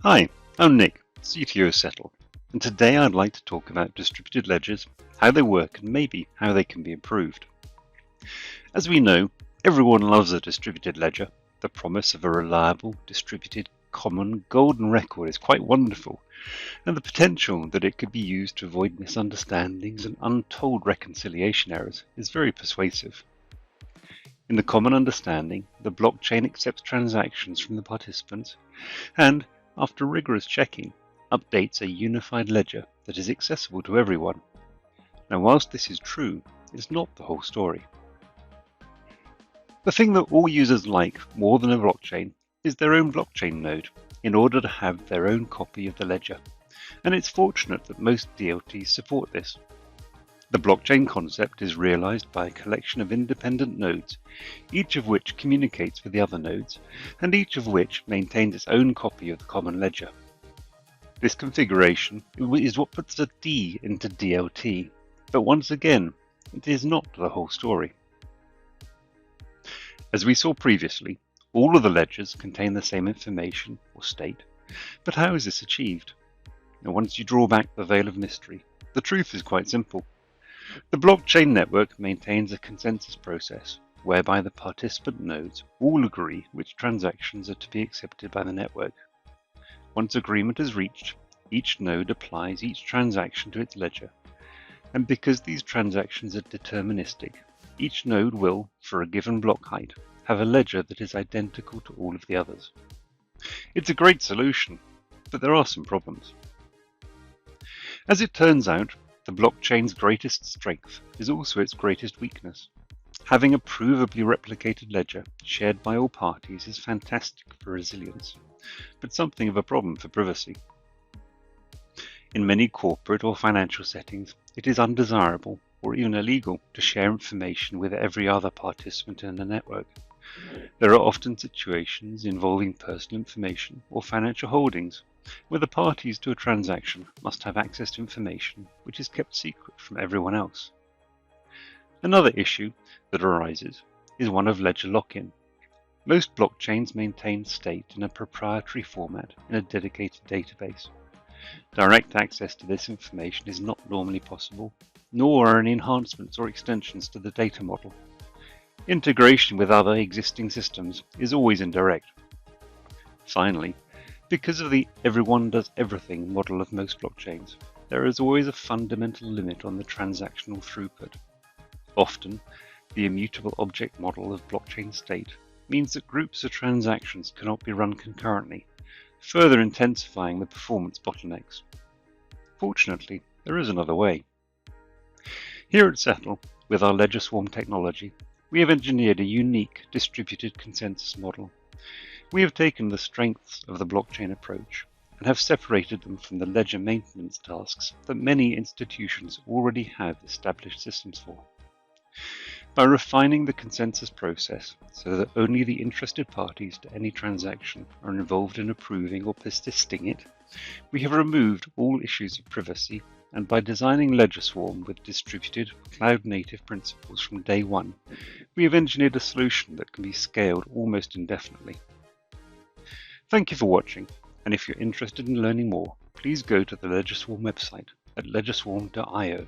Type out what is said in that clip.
Hi, I'm Nick, CTO SETL, and today I'd like to talk about distributed ledgers, how they work and maybe how they can be improved. As we know, everyone loves a distributed ledger. The promise of a reliable, distributed, common, golden record is quite wonderful, and the potential that it could be used to avoid misunderstandings and untold reconciliation errors is very persuasive. In the common understanding, the blockchain accepts transactions from the participants and, after rigorous checking, updates a unified ledger that is accessible to everyone. Now, whilst this is true, it's not the whole story. The thing that all users like more than a blockchain is their own blockchain node in order to have their own copy of the ledger, and it's fortunate that most DLTs support this. The blockchain concept is realized by a collection of independent nodes, each of which communicates with the other nodes, and each of which maintains its own copy of the common ledger. This configuration is what puts a D into DLT, but once again, it is not the whole story. As we saw previously, all of the ledgers contain the same information or state, but how is this achieved? Now, once you draw back the veil of mystery, the truth is quite simple. The blockchain network maintains a consensus process whereby the participant nodes all agree which transactions are to be accepted by the network. Once agreement is reached, each node applies each transaction to its ledger, and because these transactions are deterministic, each node will, for a given block height, have a ledger that is identical to all of the others. It's a great solution, but there are some problems. As it turns out, the blockchain's greatest strength is also its greatest weakness. Having a provably replicated ledger shared by all parties is fantastic for resilience, but something of a problem for privacy. In many corporate or financial settings, it is undesirable or even illegal to share information with every other participant in the network. There are often situations involving personal information or financial holdings where the parties to a transaction must have access to information which is kept secret from everyone else. Another issue that arises is one of ledger lock-in. Most blockchains maintain state in a proprietary format in a dedicated database. Direct access to this information is not normally possible, nor are any enhancements or extensions to the data model. Integration with other existing systems is always indirect. Finally, because of the everyone does everything model of most blockchains, there is always a fundamental limit on the transactional throughput. Often, the immutable object model of blockchain state means that groups of transactions cannot be run concurrently, further intensifying the performance bottlenecks. Fortunately, there is another way. Here at SETL, with our Ledger Swarm technology, we have engineered a unique distributed consensus model. We have taken the strengths of the blockchain approach and have separated them from the ledger maintenance tasks that many institutions already have established systems for. By refining the consensus process so that only the interested parties to any transaction are involved in approving or persisting it, we have removed all issues of privacy, and by designing Ledger Swarm with distributed, cloud-native principles from day one, we have engineered a solution that can be scaled almost indefinitely. Thank you for watching, and if you're interested in learning more, please go to the Ledger Swarm website at ledgerswarm.io.